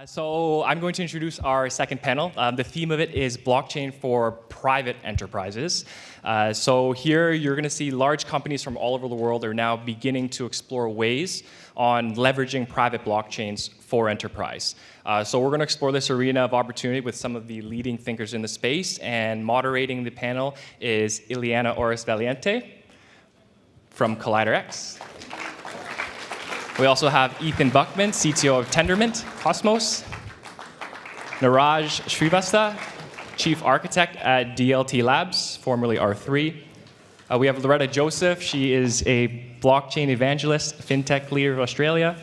So I'm going to introduce our second panel. The theme of it is blockchain for private enterprises. So here you're going to see large companies from all over the world are now beginning to explore ways on leveraging private blockchains for enterprise. So we're going to explore this arena of opportunity with some of the leading thinkers in the space, and moderating the panel is Iliana Oris Valiente from ColliderX. We also have Ethan Buckman, CTO of Tendermint, Cosmos. Niraj Srivastava, Chief Architect at DLT Labs, formerly R3. We have Loretta Joseph. She is a blockchain evangelist, fintech leader of Australia.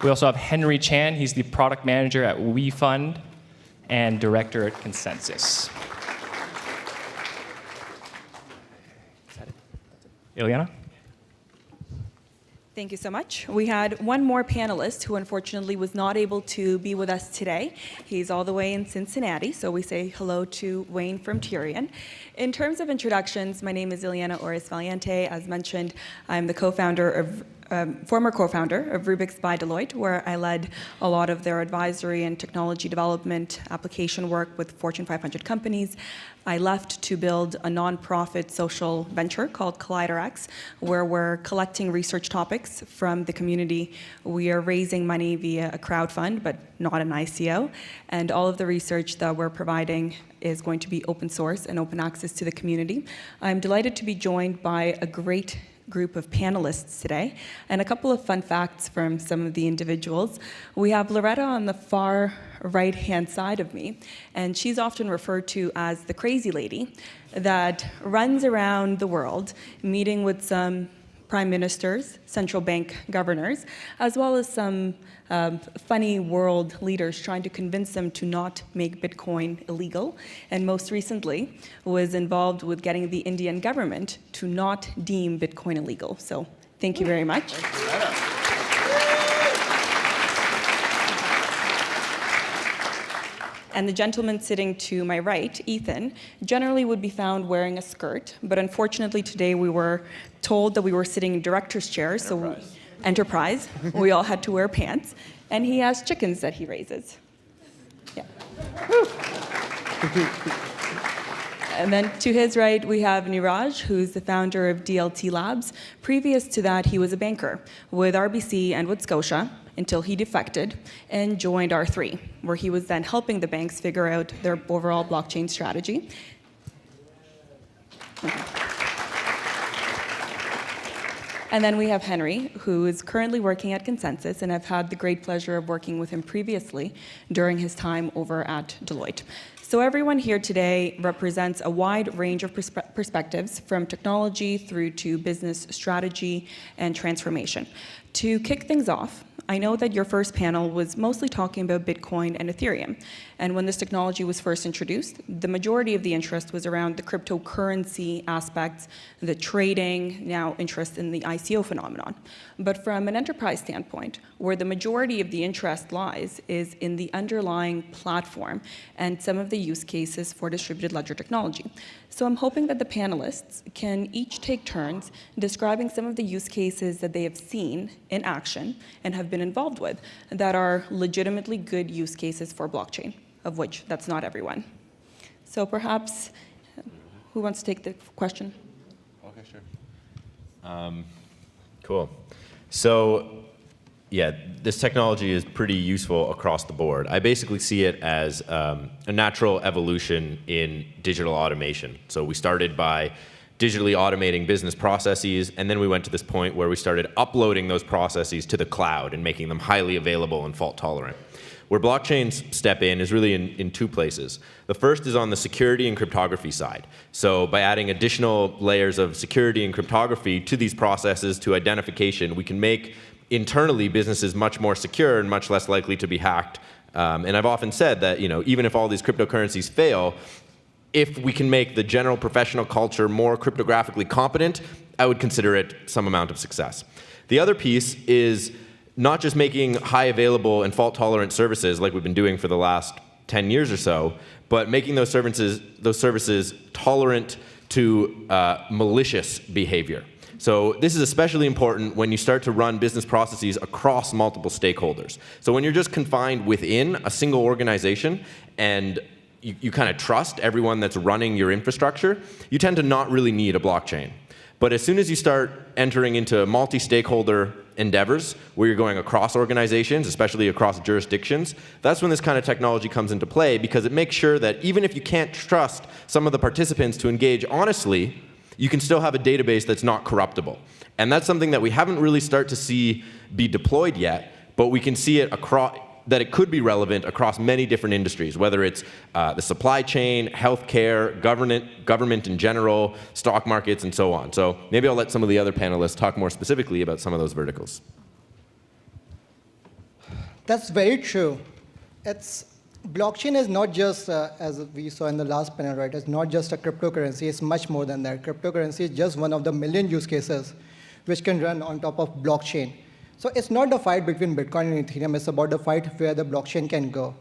We also have Henry Chan. He's the product manager at WeFund and director at Consensus. Iliana? Thank you so much. We had one more panelist who unfortunately was not able to be with us today. He's all the way in Cincinnati, so we say hello to Wayne from Tyrion. In terms of introductions, my name is Iliana Oris Valiente. As mentioned, I'm the former co-founder of Rubix by Deloitte, where I led a lot of their advisory and technology development application work with Fortune 500 companies. I left to build a nonprofit social venture called ColliderX, where we're collecting research topics from the community. We are raising money via a crowdfund, but not an ICO. And all of the research that we're providing is going to be open source and open access to the community. I'm delighted to be joined by a great group of panelists today, and a couple of fun facts from some of the individuals. We have Loretta on the far right-hand side of me, and she's often referred to as the crazy lady that runs around the world meeting with some prime ministers, central bank governors, as well as some funny world leaders trying to convince them to not make Bitcoin illegal, and most recently was involved with getting the Indian government to not deem Bitcoin illegal. So thank you very much. And the gentleman sitting to my right, Ethan, generally would be found wearing a skirt, but unfortunately today we were told that we were sitting in director's chairs, Enterprise. We all had to wear pants, and he has chickens that he raises. Yeah. And then to his right, we have Niraj, who's the founder of DLT Labs. Previous to that, he was a banker with RBC and with Scotia until he defected and joined R3, where he was then helping the banks figure out their overall blockchain strategy. And then we have Henry, who is currently working at Consensus, and I've had the great pleasure of working with him previously during his time over at Deloitte. So everyone here today represents a wide range of perspectives, from technology through to business strategy and transformation. To kick things off, I know that your first panel was mostly talking about Bitcoin and Ethereum. And when this technology was first introduced, the majority of the interest was around the cryptocurrency aspects, the trading, now interest in the ICO phenomenon. But from an enterprise standpoint, where the majority of the interest lies is in the underlying platform and some of the use cases for distributed ledger technology. So I'm hoping that the panelists can each take turns describing some of the use cases that they have seen in action and have been involved with that are legitimately good use cases for blockchain, of which that's not everyone. So perhaps, who wants to take the question? Okay, sure. Cool. So, yeah, this technology is pretty useful across the board. I basically see it as a natural evolution in digital automation. So we started by digitally automating business processes, and then we went to this point where we started uploading those processes to the cloud and making them highly available and fault tolerant. Where blockchains step in is really in two places. The first is on the security and cryptography side. So by adding additional layers of security and cryptography to these processes, to identification, we can make internally businesses much more secure and much less likely to be hacked. And I've often said that, even if all these cryptocurrencies fail, if we can make the general professional culture more cryptographically competent, I would consider it some amount of success. The other piece is not just making high available and fault tolerant services like we've been doing for the last 10 years or so, but making those services tolerant to malicious behavior. So this is especially important when you start to run business processes across multiple stakeholders. So when you're just confined within a single organization and you kind of trust everyone that's running your infrastructure, you tend to not really need a blockchain. But as soon as you start entering into multi-stakeholder endeavors where you're going across organizations, especially across jurisdictions, that's when this kind of technology comes into play, because it makes sure that even if you can't trust some of the participants to engage honestly, you can still have a database that's not corruptible. And that's something that we haven't really started to see be deployed yet, but we can see it across, that it could be relevant across many different industries, whether it's the supply chain, healthcare, government in general, stock markets, and so on. So maybe I'll let some of the other panelists talk more specifically about some of those verticals. That's very true. Blockchain is not just, as we saw in the last panel, right? It's not just a cryptocurrency. It's much more than that. Cryptocurrency is just one of the million use cases which can run on top of blockchain. So it's not the fight between Bitcoin and Ethereum. It's about the fight where the blockchain can go.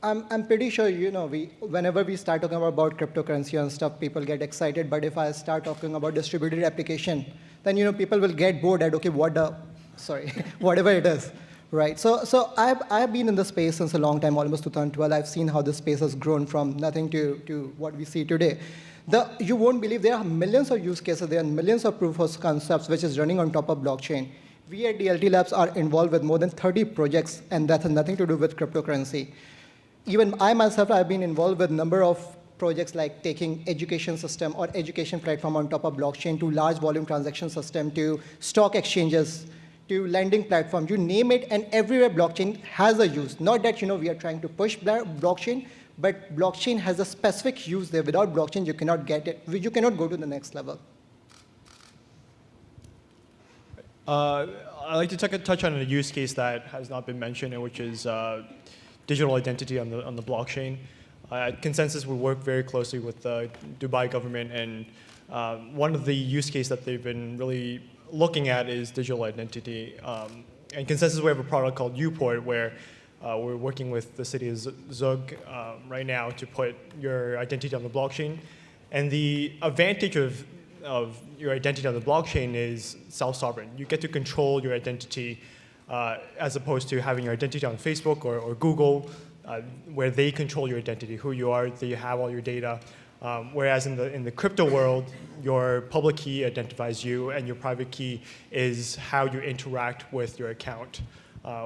I'm pretty sure, whenever we start talking about cryptocurrency and stuff, people get excited. But if I start talking about distributed application, then people will get bored at, okay, whatever it is, right? So I've been in the space since a long time, almost 2012. I've seen how this space has grown from nothing to what we see today. You won't believe there are millions of use cases, there are millions of proof of concepts which is running on top of blockchain. We at DLT Labs are involved with more than 30 projects, and that has nothing to do with cryptocurrency. Even I myself, I've been involved with a number of projects like taking education system or education platform on top of blockchain to large volume transaction system to stock exchanges to lending platform, you name it, and everywhere blockchain has a use. Not that we are trying to push blockchain, but blockchain has a specific use there. Without blockchain, you cannot get it. You cannot go to the next level. I'd like to touch on a use case that has not been mentioned, and which is digital identity on the blockchain. At Consensus, we work very closely with the Dubai government, and one of the use cases that they've been really looking at is digital identity. And Consensus, we have a product called Uport, where we're working with the city of Zug right now to put your identity on the blockchain. And the advantage of your identity on the blockchain is self-sovereign. You get to control your identity as opposed to having your identity on Facebook or Google, where they control your identity, who you are, they have all your data. Whereas in the crypto world, your public key identifies you, and your private key is how you interact with your account,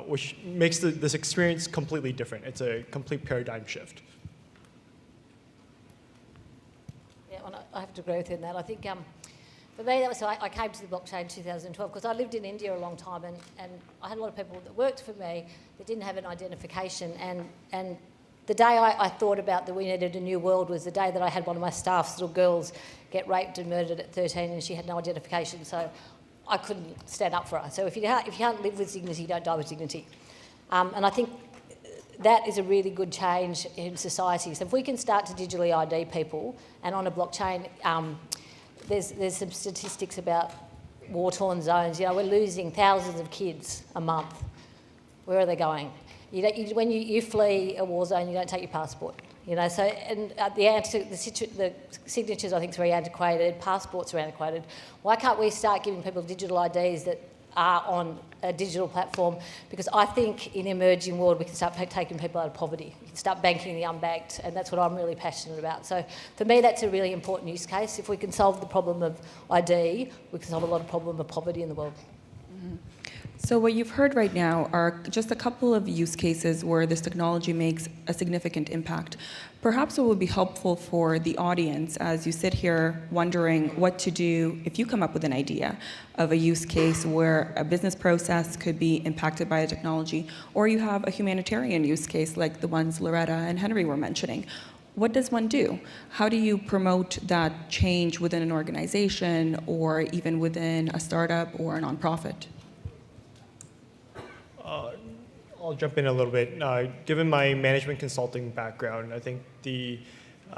which makes this experience completely different. It's a complete paradigm shift. I have to agree with you on that. I think for me, I came to the blockchain in 2012 because I lived in India a long time, and I had a lot of people that worked for me that didn't have an identification. And the day I thought about that we needed a new world was the day that I had one of my staff's little girls get raped and murdered at 13, and she had no identification. So I couldn't stand up for her. So if you can't live with dignity, you don't die with dignity. And I think that is a really good change in society. So if we can start to digitally ID people, and on a blockchain, there's some statistics about war-torn zones. We're losing thousands of kids a month. Where are they going? When you flee a war zone, you don't take your passport. So and the signatures I think are antiquated, passports are antiquated. Why can't we start giving people digital IDs that are on a digital platform? Because I think in the emerging world we can start taking people out of poverty. We can start banking the unbanked, and that's what I'm really passionate about. So for me, that's a really important use case. If we can solve the problem of ID, we can solve a lot of problem of poverty in the world. Mm-hmm. So what you've heard right now are just a couple of use cases where this technology makes a significant impact. Perhaps it would be helpful for the audience as you sit here wondering what to do if you come up with an idea of a use case where a business process could be impacted by a technology, or you have a humanitarian use case like the ones Loretta and Henry were mentioning. What does one do? How do you promote that change within an organization or even within a startup or a nonprofit? I'll jump in a little bit. Given my management consulting background, I think the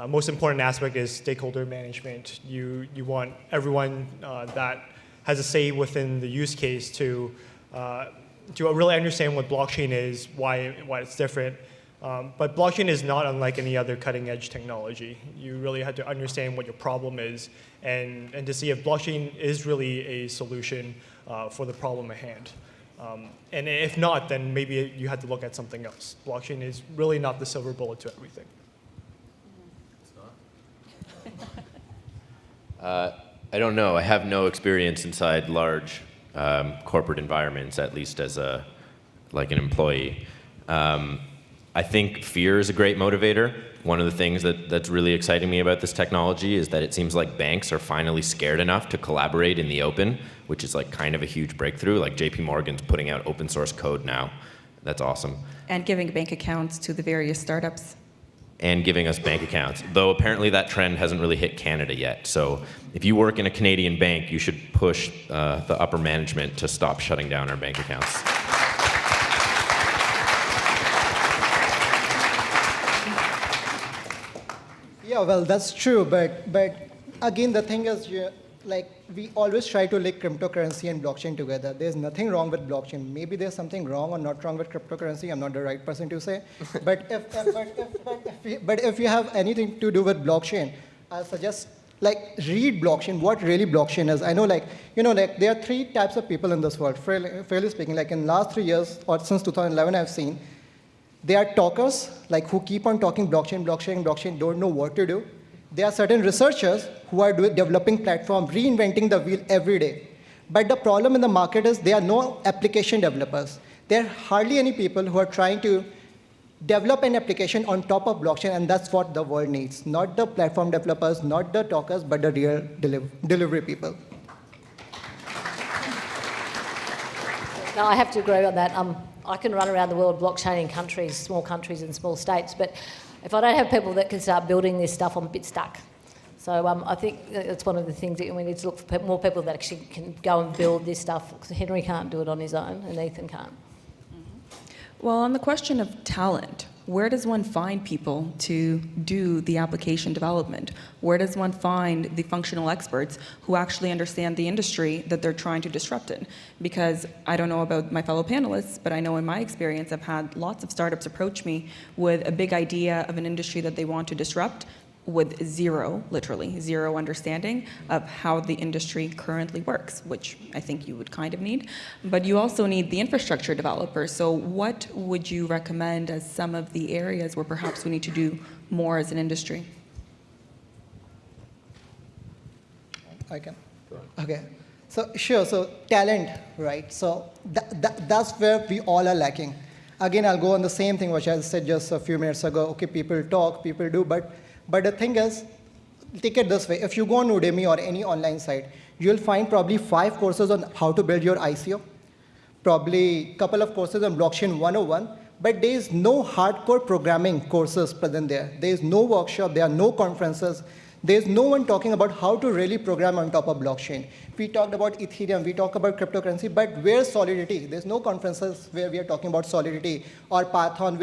most important aspect is stakeholder management. You want everyone that has a say within the use case to really understand what blockchain is, why it's different, But blockchain is not unlike any other cutting-edge technology. You really have to understand what your problem is and to see if blockchain is really a solution for the problem at hand. And if not, then maybe you have to look at something else. Blockchain is really not the silver bullet to everything. I don't know. I have no experience inside large corporate environments, at least as like an employee. I think fear is a great motivator. One of the things that's really exciting me about this technology is that it seems like banks are finally scared enough to collaborate in the open, which is like kind of a huge breakthrough. Like JP Morgan's putting out open source code now. That's awesome. And giving bank accounts to the various startups. And giving us bank accounts, though apparently that trend hasn't really hit Canada yet. So if you work in a Canadian bank, you should push the upper management to stop shutting down our bank accounts. Yeah, well, that's true, but again, the thing is, like, we always try to link cryptocurrency and blockchain together. There's nothing wrong with blockchain. Maybe there's something wrong or not wrong with cryptocurrency. I'm not the right person to say. But if you have anything to do with blockchain, I suggest, like, read blockchain, what really blockchain is. I know, like, there are 3 types of people in this world, fairly speaking. Like, in the last 3 years, or since 2011, I've seen, there are talkers, like, who keep on talking blockchain, don't know what to do. There are certain researchers who are developing platforms, reinventing the wheel every day. But the problem in the market is there are no application developers. There are hardly any people who are trying to develop an application on top of blockchain, and that's what the world needs. Not the platform developers, not the talkers, but the real delivery people. No, I have to agree on that. I can run around the world blockchaining countries, small countries and small states, but if I don't have people that can start building this stuff, I'm a bit stuck. So I think that's one of the things that we need to look for more people that actually can go and build this stuff. Henry can't do it on his own, and Ethan can't. Well, on the question of talent, where does one find people to do the application development? Where does one find the functional experts who actually understand the industry that they're trying to disrupt in? Because I don't know about my fellow panelists, but I know in my experience I've had lots of startups approach me with a big idea of an industry that they want to disrupt, with literally zero understanding of how the industry currently works, which I think you would kind of need. But you also need the infrastructure developers. So what would you recommend as some of the areas where perhaps we need to do more as an industry? I can. Okay. So sure, so talent, right? So that's where we all are lacking. Again, I'll go on the same thing which I said just a few minutes ago. Okay, people talk, people do, but the thing is, take it this way. If you go on Udemy or any online site, you'll find probably 5 courses on how to build your ICO, probably a couple of courses on blockchain 101, but there is no hardcore programming courses present there. There is no workshop, there are no conferences. There is no one talking about how to really program on top of blockchain. We talked about Ethereum, we talked about cryptocurrency, but where's Solidity? There's no conferences where we are talking about Solidity or Python,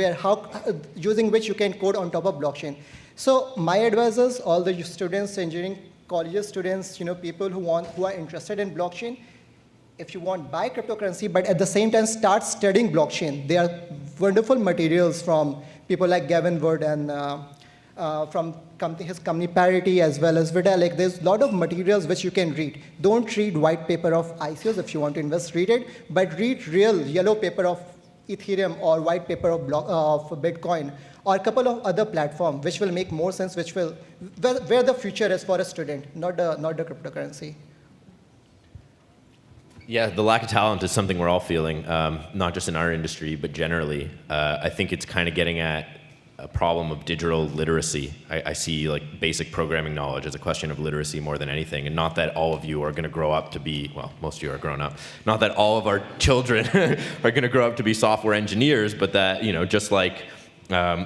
using which you can code on top of blockchain. So my advice is all the students, engineering college students, people who are interested in blockchain, if you want, buy cryptocurrency, but at the same time start studying blockchain. There are wonderful materials from people like Gavin Wood and from his company Parity as well as Vitalik. There's a lot of materials which you can read. Don't read white paper of ICOs if you want to invest, read it, but read real yellow paper of Ethereum or white paper of Bitcoin, or a couple of other platforms which will make more sense, where the future is for a student, not the cryptocurrency. Yeah, the lack of talent is something we're all feeling, not just in our industry, but generally. I think it's kind of getting at a problem of digital literacy. I see like basic programming knowledge as a question of literacy more than anything, and not that all of you are going to grow up to be, well, most of you are grown up, not that all of our children are going to grow up to be software engineers, but that, just like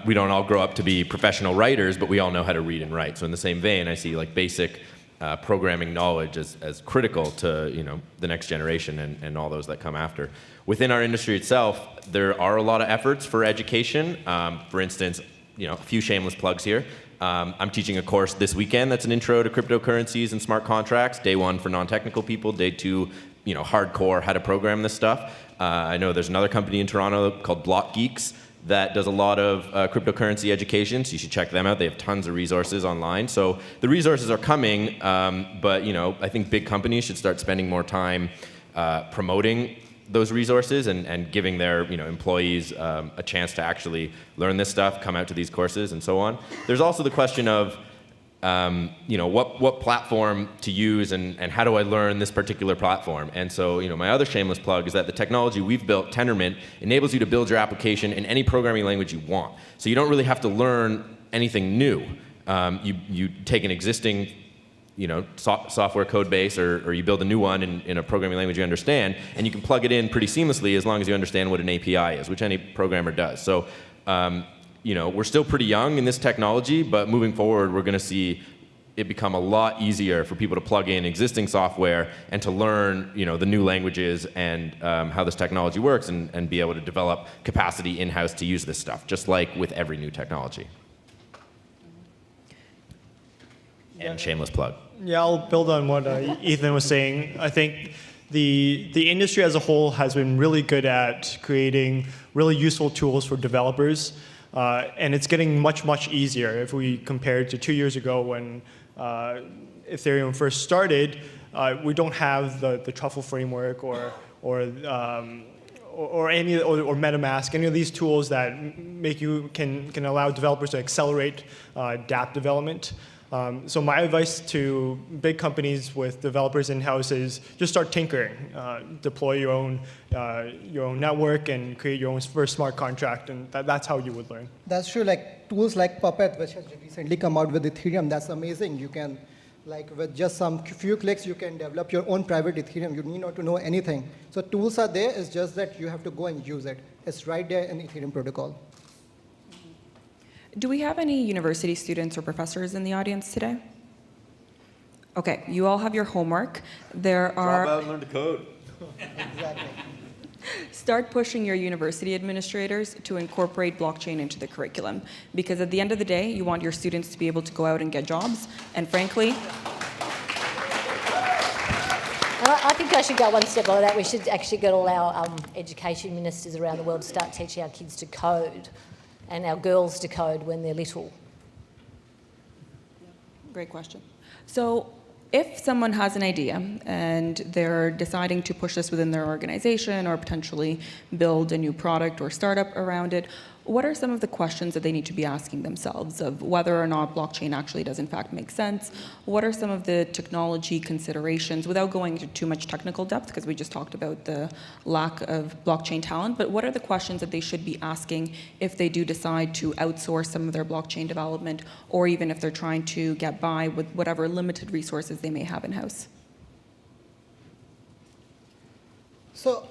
we don't all grow up to be professional writers, but we all know how to read and write. So in the same vein, I see like basic programming knowledge as critical to the next generation and all those that come after. Within our industry itself, there are a lot of efforts for education. For instance, a few shameless plugs here. I'm teaching a course this weekend that's an intro to cryptocurrencies and smart contracts. Day 1 for non-technical people. Day 2, hardcore how to program this stuff. I know there's another company in Toronto called Block Geeks. that does a lot of cryptocurrency education, so you should check them out. They have tons of resources online. So the resources are coming, but I think big companies should start spending more time promoting those resources and giving their employees a chance to actually learn this stuff, come out to these courses, and so on. There's also the question of what platform to use and how do I learn this particular platform. And so my other shameless plug is that the technology we've built, Tendermint, enables you to build your application in any programming language you want. So you don't really have to learn anything new. You take an existing software code base or you build a new one in a programming language you understand, and you can plug it in pretty seamlessly as long as you understand what an API is, which any programmer does. So we're still pretty young in this technology, but moving forward, we're going to see it become a lot easier for people to plug in existing software and to learn the new languages and how this technology works and be able to develop capacity in-house to use this stuff, just like with every new technology. And shameless plug. Yeah, I'll build on what Ethan was saying. I think the industry as a whole has been really good at creating really useful tools for developers, and it's getting much easier if we compare it to 2 years ago when Ethereum first started. We don't have the truffle framework or MetaMask, any of these tools that can allow developers to accelerate dApp development. So my advice to big companies with developers in-house is just start tinkering. Deploy your own network and create your own first smart contract, and that's how you would learn. That's true. Like tools like Puppet, which has recently come out with Ethereum, that's amazing. You can, with just some few clicks, you can develop your own private Ethereum. You need not to know anything. So tools are there. It's just that you have to go and use it. It's right there in Ethereum protocol. Do we have any university students or professors in the audience today? Okay, you all have your homework. Drop out and learn to code. Exactly. Start pushing your university administrators to incorporate blockchain into the curriculum, because at the end of the day, you want your students to be able to go out and get jobs, and frankly, I think I should go one step below that. We should actually get all our education ministers around the world to start teaching our kids to code and our girls to code when they're little. Great question. So if someone has an idea and they're deciding to push this within their organization or potentially build a new product or startup around it, what are some of the questions that they need to be asking themselves of whether or not blockchain actually does in fact make sense? What are some of the technology considerations, without going into too much technical depth, because we just talked about the lack of blockchain talent, but what are the questions that they should be asking if they do decide to outsource some of their blockchain development, or even if they're trying to get by with whatever limited resources they may have in-house? So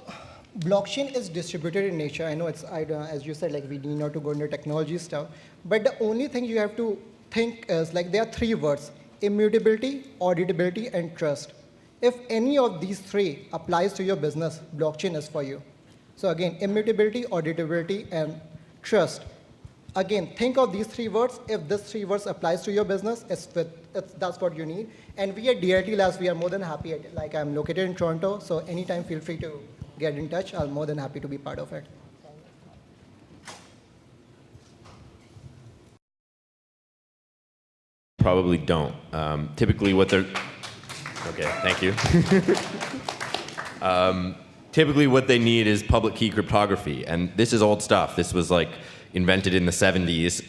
blockchain is distributed in nature. I know it's, as you said, we need not to go into technology stuff, but the only thing you have to think is there are three words: immutability, auditability, and trust. If any of these three applies to your business, blockchain is for you. So again, immutability, auditability, and trust. Again, think of these three words. If these three words applies to your business, that's what you need. And we at DRT Labs, we are more than happy. I'm located in Toronto, so anytime feel free to get in touch. I'm more than happy to be part of it. Probably don't. Typically what they're... Okay, thank you. Typically what they need is public key cryptography, and this is old stuff. This was invented in the 70s.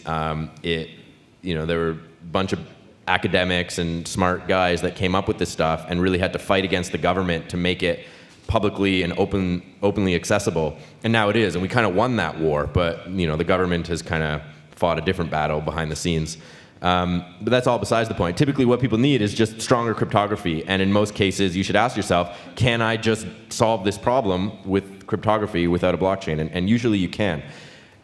There were a bunch of academics and smart guys that came up with this stuff and really had to fight against the government to make it publicly and openly accessible. And now it is, and we kind of won that war, but the government has kind of fought a different battle behind the scenes. But that's all besides the point. Typically what people need is just stronger cryptography, and in most cases you should ask yourself, can I just solve this problem with cryptography without a blockchain? And usually you can.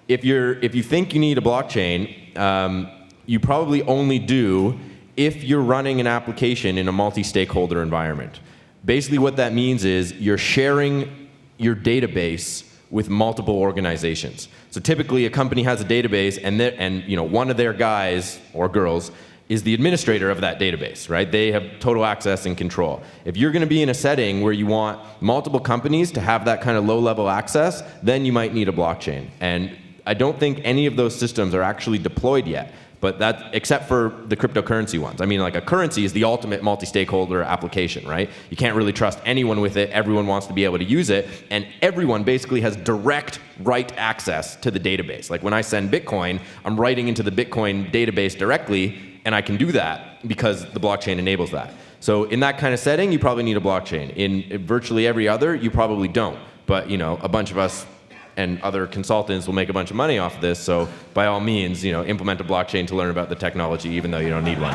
If you think you need a blockchain, you probably only do if you're running an application in a multi-stakeholder environment. Basically what that means is you're sharing your database with multiple organizations. So typically a company has a database, and one of their guys or girls is the administrator of that database, right? They have total access and control. If you're going to be in a setting where you want multiple companies to have that kind of low-level access, then you might need a blockchain. And I don't think any of those systems are actually deployed yet. But that, except for the cryptocurrency ones. I mean, like a currency is the ultimate multi-stakeholder application, right? You can't really trust anyone with it. Everyone wants to be able to use it. And everyone basically has direct write access to the database. Like when I send Bitcoin, I'm writing into the Bitcoin database directly, and I can do that because the blockchain enables that. So in that kind of setting, you probably need a blockchain. In virtually every other, you probably don't. But you know, a bunch of us and other consultants will make a bunch of money off of this, so by all means, you know, implement a blockchain to learn about the technology, even though you don't need one.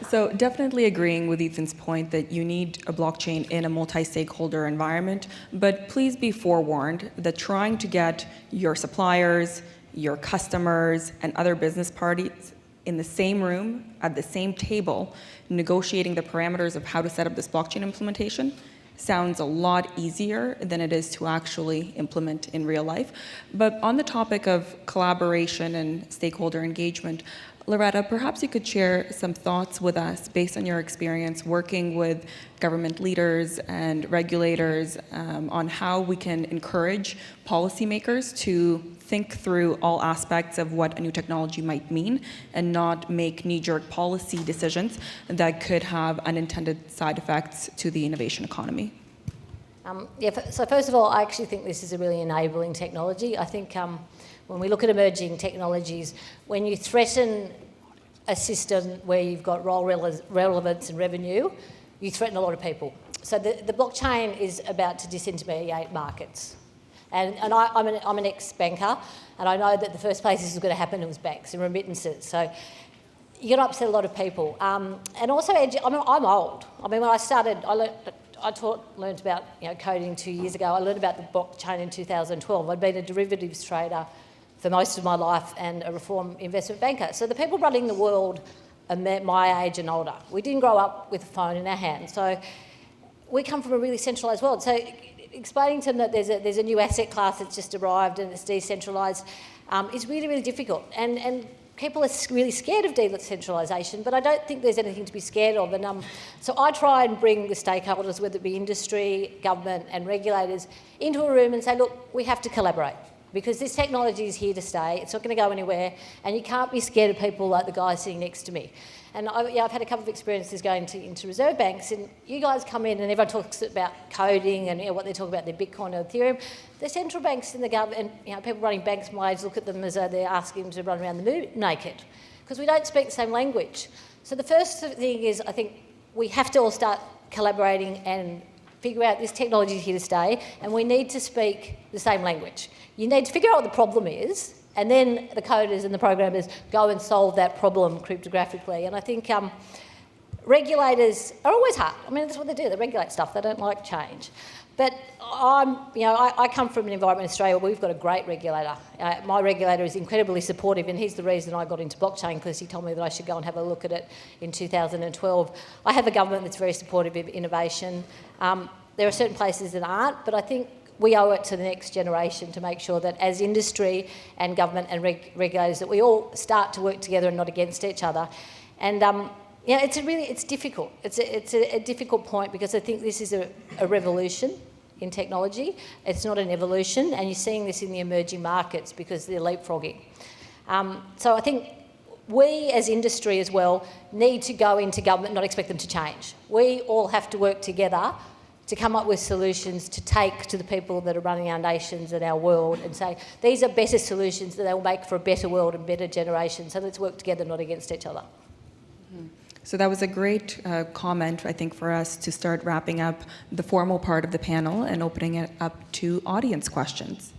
So definitely agreeing with Ethan's point that you need a blockchain in a multi-stakeholder environment, but please be forewarned that trying to get your suppliers, your customers, and other business parties in the same room, at the same table, negotiating the parameters of how to set up this blockchain implementation sounds a lot easier than it is to actually implement in real life. But on the topic of collaboration and stakeholder engagement, Loretta, perhaps you could share some thoughts with us based on your experience working with government leaders and regulators on how we can encourage policymakers to think through all aspects of what a new technology might mean and not make knee-jerk policy decisions that could have unintended side effects to the innovation economy. So first of all, I actually think this is a really enabling technology. I think when we look at emerging technologies, when you threaten a system where you've got role relevance and revenue, you threaten a lot of people. So the blockchain is about to disintermediate markets. And I'm an ex-banker, and I know that the first place this was going to happen was banks and remittances. So you're going to upset a lot of people. And also, I'm old. I mean, when I started, I learned about coding 2 years ago. I learned about the blockchain in 2012. I'd been a derivatives trader for most of my life and a reform investment banker. So the people running the world are my age and older. We didn't grow up with a phone in our hand. So we come from a really centralised world. So explaining to them that there's a new asset class that's just arrived and it's decentralised is really, really difficult. And people are really scared of decentralisation, but I don't think there's anything to be scared of. And so I try and bring the stakeholders, whether it be industry, government and regulators, into a room and say, look, we have to collaborate because this technology is here to stay. It's not going to go anywhere, and you can't be scared of people like the guy sitting next to me. And I've had a couple of experiences going into reserve banks, and you guys come in and everyone talks about coding and what they talk about, their Bitcoin or Ethereum. The central banks in the government, and people running banks my age look at them as though they're asking them to run around the moon naked, because we don't speak the same language. So the first thing is, I think we have to all start collaborating and figure out this technology is here to stay, and we need to speak the same language. You need to figure out what the problem is, and then the coders and the programmers go and solve that problem cryptographically. And I think regulators are always hard. I mean, that's what they do. They regulate stuff. They don't like change. But I come from an environment in Australia where we've got a great regulator. My regulator is incredibly supportive, and he's the reason I got into blockchain, because he told me that I should go and have a look at it in 2012. I have a government that's very supportive of innovation. There are certain places that aren't, but I think we owe it to the next generation to make sure that as industry and government and regulators that we all start to work together and not against each other. And it's difficult. It's a difficult point, because I think this is a revolution in technology. It's not an evolution, and you're seeing this in the emerging markets because they're leapfrogging. So I think we as industry as well need to go into government and not expect them to change. We all have to work together to come up with solutions to take to the people that are running our nations and our world and say, these are better solutions that they will make for a better world and better generations. So let's work together, not against each other. Mm-hmm. So that was a great comment, I think, for us to start wrapping up the formal part of the panel and opening it up to audience questions.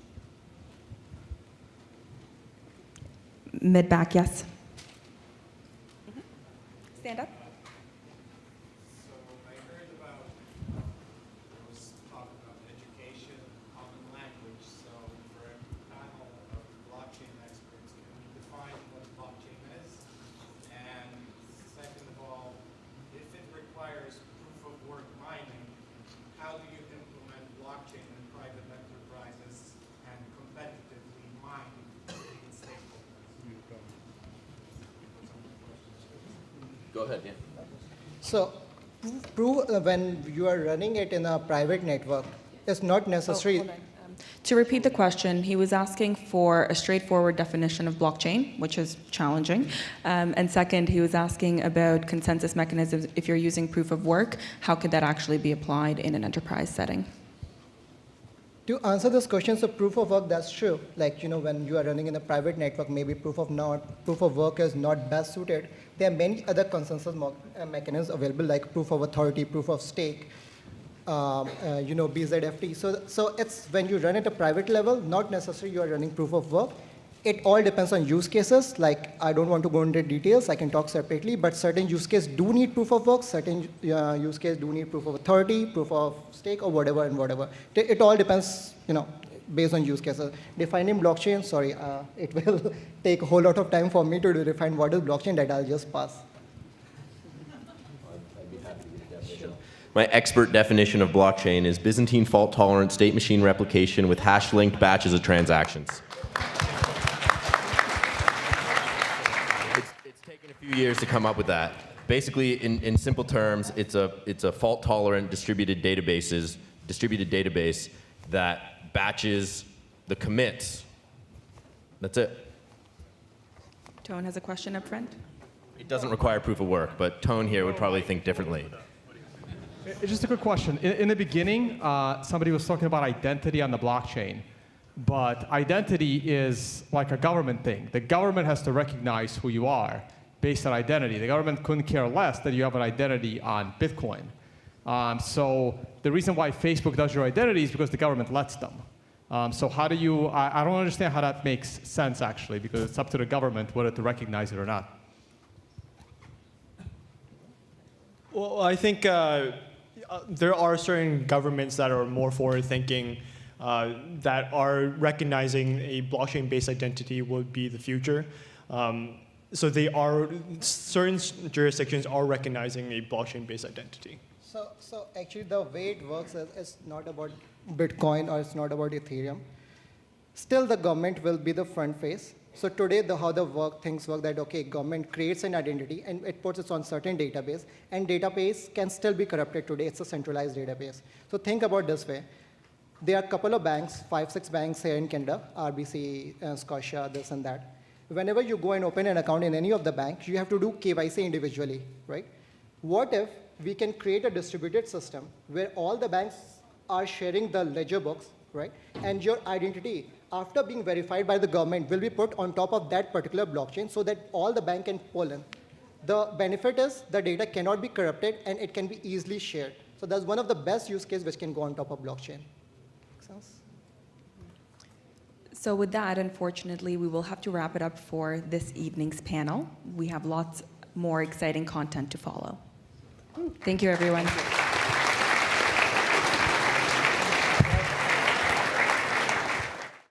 Mid-back, yes. Mm-hmm. Stand up. Go ahead, yeah. So when you are running it in a private network, it's not necessary. Hold on. To repeat the question, he was asking for a straightforward definition of blockchain, which is challenging. And second, he was asking about consensus mechanisms. If you're using proof of work, how could that actually be applied in an enterprise setting? To answer this question, so proof of work, that's true. Like, when you are running in a private network, maybe proof of work is not best suited. There are many other consensus mechanisms available, like proof of authority, proof of stake, BZFT. So it's when you run at a private level, not necessarily you are running proof of work. It all depends on use cases. Like, I don't want to go into details. I can talk separately. But certain use cases do need proof of work. Certain use cases do need proof of authority, proof of stake, or whatever and whatever. It all depends, based on use cases. Defining blockchain, sorry, it will take a whole lot of time for me to define what is blockchain. That I'll just pass. My expert definition of blockchain is Byzantine fault-tolerant state machine replication with hash-linked batches of transactions. It's taken a few years to come up with that. Basically, in simple terms, it's a fault-tolerant distributed database that batches the commits. That's it. Tone has a question up front. It doesn't require proof of work, but Tone here would probably think differently. Just a quick question. In the beginning, somebody was talking about identity on the blockchain, but identity is like a government thing. The government has to recognize who you are based on identity. The government couldn't care less that you have an identity on Bitcoin. So the reason why Facebook does your identity is because the government lets them. So how do you, I don't understand how that makes sense, actually, because it's up to the government whether to recognize it or not. Well, I think there are certain governments that are more forward-thinking that are recognizing a blockchain-based identity will be the future. So certain jurisdictions are recognizing a blockchain-based identity. So actually the way it works is it's not about Bitcoin or it's not about Ethereum. Still the government will be the front face. So today how things work that, okay, government creates an identity and it puts it on certain database, and database can still be corrupted today. It's a centralized database. So think about this way. There are a couple of banks, 5-6 banks here in Canada, RBC, Scotia, this and that. Whenever you go and open an account in any of the banks, you have to do KYC individually, right? What if we can create a distributed system where all the banks are sharing the ledger books, right? And your identity, after being verified by the government, will be put on top of that particular blockchain so that all the bank can pull in. The benefit is the data cannot be corrupted and it can be easily shared. So that's one of the best use cases which can go on top of blockchain. Make sense? So with that, unfortunately, we will have to wrap it up for this evening's panel. We have lots more exciting content to follow. Thank you, everyone.